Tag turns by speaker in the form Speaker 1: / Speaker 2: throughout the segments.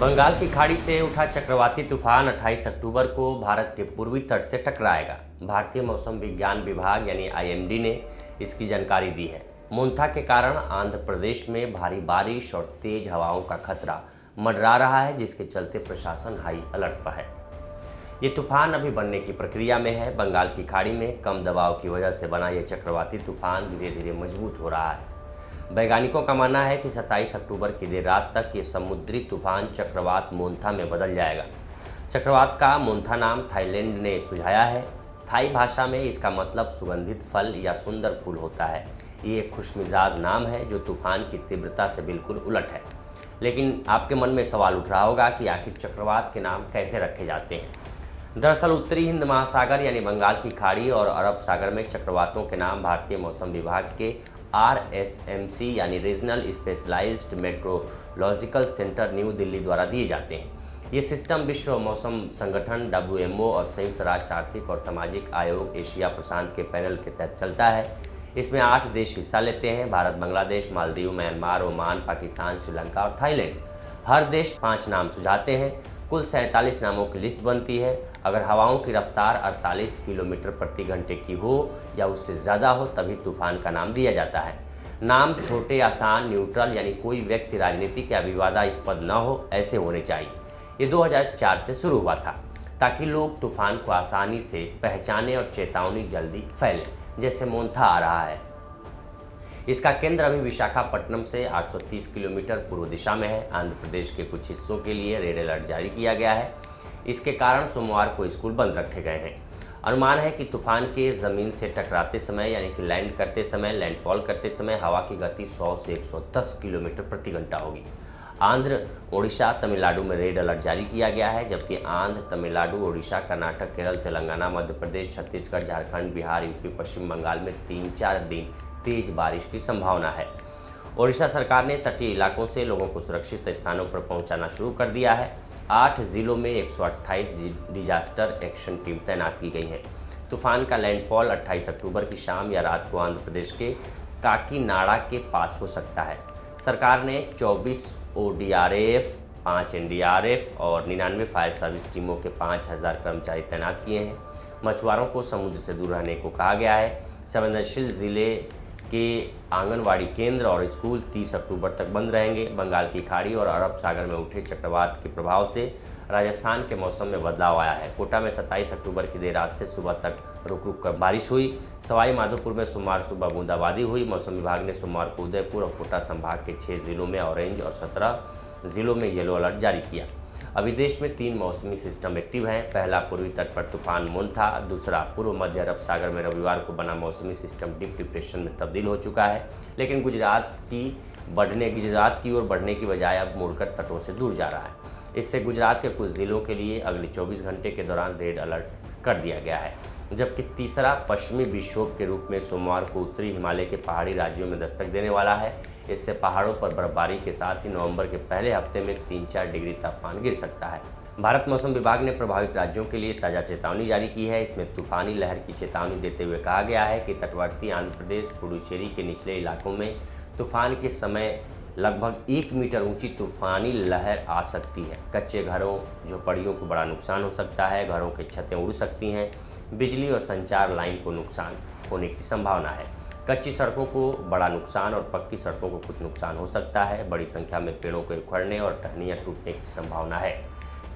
Speaker 1: बंगाल की खाड़ी से उठा चक्रवाती तूफान 28 अक्टूबर को भारत के पूर्वी तट से टकराएगा। भारतीय मौसम विज्ञान विभाग यानी आईएमडी ने इसकी जानकारी दी है। मोन्था के कारण आंध्र प्रदेश में भारी बारिश और तेज हवाओं का खतरा मंडरा रहा है, जिसके चलते प्रशासन हाई अलर्ट पर है। ये तूफान अभी बनने की प्रक्रिया में है। बंगाल की खाड़ी में कम दबाव की वजह से बना ये चक्रवाती तूफान धीरे धीरे मजबूत हो रहा है। वैज्ञानिकों का मानना है कि 27 अक्टूबर की देर रात तक ये समुद्री तूफान चक्रवात मोन्था में बदल जाएगा। चक्रवात का मोन्था नाम थाईलैंड ने सुझाया है। थाई भाषा में इसका मतलब सुगंधित फल या सुंदर फूल होता है। ये एक खुशमिजाज नाम है जो तूफान की तीव्रता से बिल्कुल उलट है। लेकिन आपके मन में सवाल उठ रहा होगा कि आखिर चक्रवात के नाम कैसे रखे जाते हैं। दरअसल उत्तरी हिंद महासागर यानी बंगाल की खाड़ी और अरब सागर में चक्रवातों के नाम भारतीय मौसम विभाग के RSMC यानी regional specialised meteorological centre New Delhi द्वारा दिए जाते हैं। ये सिस्टम विश्व मौसम संगठन WMO और संयुक्त राष्ट्र आर्थिक और सामाजिक आयोग एशिया प्रशांत के पैनल के तहत चलता है। इसमें 8 देश हिस्सा लेते हैं: भारत, बांग्लादेश, मालदीव, म्यांमार, ओमान, पाकिस्तान, श्रीलंका और थाईलैंड। हर देश 5 नाम सुझाते हैं। कुल 47 नामों की लिस्ट बनती है। अगर हवाओं की रफ्तार 48 किलोमीटर प्रति घंटे की हो या उससे ज़्यादा हो तभी तूफान का नाम दिया जाता है। नाम छोटे, आसान, न्यूट्रल यानी कोई व्यक्ति राजनीतिक या विवादास्पद न हो ऐसे होने चाहिए। ये 2004 से शुरू हुआ था ताकि लोग तूफान को आसानी से पहचानें और चेतावनी जल्दी फैले, जैसे मोन्था आ रहा है। इसका केंद्र अभी विशाखापट्टनम से 830 किलोमीटर पूर्व दिशा में है। आंध्र प्रदेश के कुछ हिस्सों के लिए रेड अलर्ट जारी किया गया है। इसके कारण सोमवार को स्कूल बंद रखे गए हैं। अनुमान है कि तूफान के ज़मीन से टकराते समय यानी कि लैंडफॉल करते समय हवा की गति 100 से 110 किलोमीटर प्रति घंटा होगी। आंध्र, ओडिशा, तमिलनाडु में रेड अलर्ट जारी किया गया है, जबकि आंध्र, तमिलनाडु, ओडिशा, कर्नाटक, केरल, तेलंगाना, मध्य प्रदेश, छत्तीसगढ़, झारखंड, बिहार, यूपी, पश्चिम बंगाल में 3-4 दिन तेज बारिश की संभावना है। ओडिशा सरकार ने तटीय इलाकों से लोगों को सुरक्षित स्थानों पर पहुंचाना शुरू कर दिया है। 8 जिलों में 128 डिजास्टर एक्शन टीम तैनात की गई है। तूफान का लैंडफॉल 28 अक्टूबर की शाम या रात को आंध्र प्रदेश के काकीनाडा के पास हो सकता है। सरकार ने 24 ODRAF, 5 NDRF और 99 फायर सर्विस टीमों के 5000 कर्मचारी तैनात किए हैं। मछुआरों को समुद्र से दूर रहने को कहा गया है। संवेदनशील जिले के आंगनवाड़ी केंद्र और स्कूल 30 अक्टूबर तक बंद रहेंगे। बंगाल की खाड़ी और अरब सागर में उठे चक्रवात के प्रभाव से राजस्थान के मौसम में बदलाव आया है। कोटा में 27 अक्टूबर की देर रात से सुबह तक रुक रुक कर बारिश हुई। सवाई माधोपुर में सोमवार सुबह बूंदाबांदी हुई। मौसम विभाग ने सोमवार को उदयपुर और कोटा संभाग के 6 जिलों में ऑरेंज और 17 जिलों में येलो अलर्ट जारी किया। अभी देश में 3 मौसमी सिस्टम एक्टिव हैं। पहला पूर्वी तट पर तूफान मोन्था, दूसरा पूर्व मध्य अरब सागर में रविवार को बना मौसमी सिस्टम डीप डिप्रेशन में तब्दील हो चुका है, लेकिन गुजरात की ओर बढ़ने की बजाय अब मुड़कर तटों से दूर जा रहा है। इससे गुजरात के कुछ जिलों के लिए अगले 24 घंटे के दौरान रेड अलर्ट कर दिया गया है, जबकि तीसरा पश्चिमी विक्षोभ के रूप में सोमवार को उत्तरी हिमालय के पहाड़ी राज्यों में दस्तक देने वाला है। इससे पहाड़ों पर बर्फबारी के साथ ही नवंबर के पहले हफ्ते में 3-4 डिग्री तापमान गिर सकता है। भारत मौसम विभाग ने प्रभावित राज्यों के लिए ताज़ा चेतावनी जारी की है। इसमें तूफानी लहर की चेतावनी देते हुए कहा गया है कि तटवर्ती आंध्र प्रदेश, पुडुचेरी के निचले इलाकों में तूफान के समय लगभग 1 मीटर ऊंची तूफानी लहर आ सकती है। कच्चे घरों, झोपड़ियों को बड़ा नुकसान हो सकता है। घरों की छतें उड़ सकती हैं। बिजली और संचार लाइन को नुकसान होने की संभावना है। कच्ची सड़कों को बड़ा नुकसान और पक्की सड़कों को कुछ नुकसान हो सकता है। बड़ी संख्या में पेड़ों के उखड़ने और टहनियाँ टूटने की संभावना है।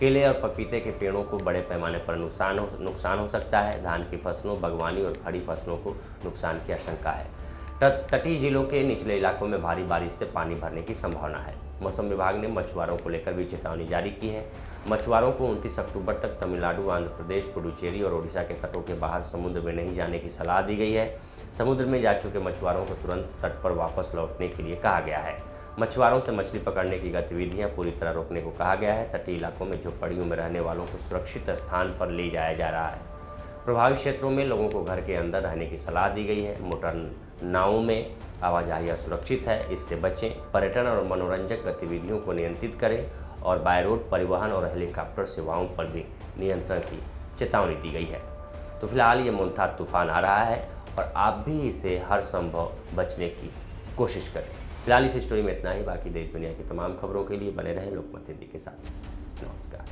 Speaker 1: केले और पपीते के पेड़ों को बड़े पैमाने पर नुकसान हो सकता है। धान की फसलों, बागवानी और खड़ी फसलों को नुकसान की आशंका है। तटीय जिलों के निचले इलाकों में भारी बारिश से पानी भरने की संभावना है। मौसम विभाग ने मछुआरों को लेकर भी चेतावनी जारी की है। मछुआरों को 29 अक्टूबर तक तमिलनाडु, आंध्र प्रदेश, पुडुचेरी और ओडिशा के तटों के बाहर समुद्र में नहीं जाने की सलाह दी गई है। समुद्र में जा चुके मछुआरों को तुरंत तट पर वापस लौटने के लिए कहा गया है। मछुआरों से मछली पकड़ने की गतिविधियां पूरी तरह रोकने को कहा गया है। तटीय इलाकों में झोपड़ियों में रहने वालों को सुरक्षित स्थान पर ले जाया जा रहा है। प्रभावित क्षेत्रों में लोगों को घर के अंदर रहने की सलाह दी गई है। मोटर नावों में आवाजाही असुरक्षित है, इससे बचें। पर्यटन और मनोरंजक गतिविधियों को नियंत्रित करें और बाय रोड परिवहन और हेलीकॉप्टर सेवाओं पर भी नियंत्रण की चेतावनी दी गई है। तो फिलहाल ये मोन्था तूफान आ रहा है और आप भी इसे हर संभव बचने की कोशिश करें। फिलहाल इस स्टोरी में इतना ही। बाकी देश दुनिया की तमाम खबरों के लिए बने रहें लोकमत हिंदी के साथ। नमस्कार।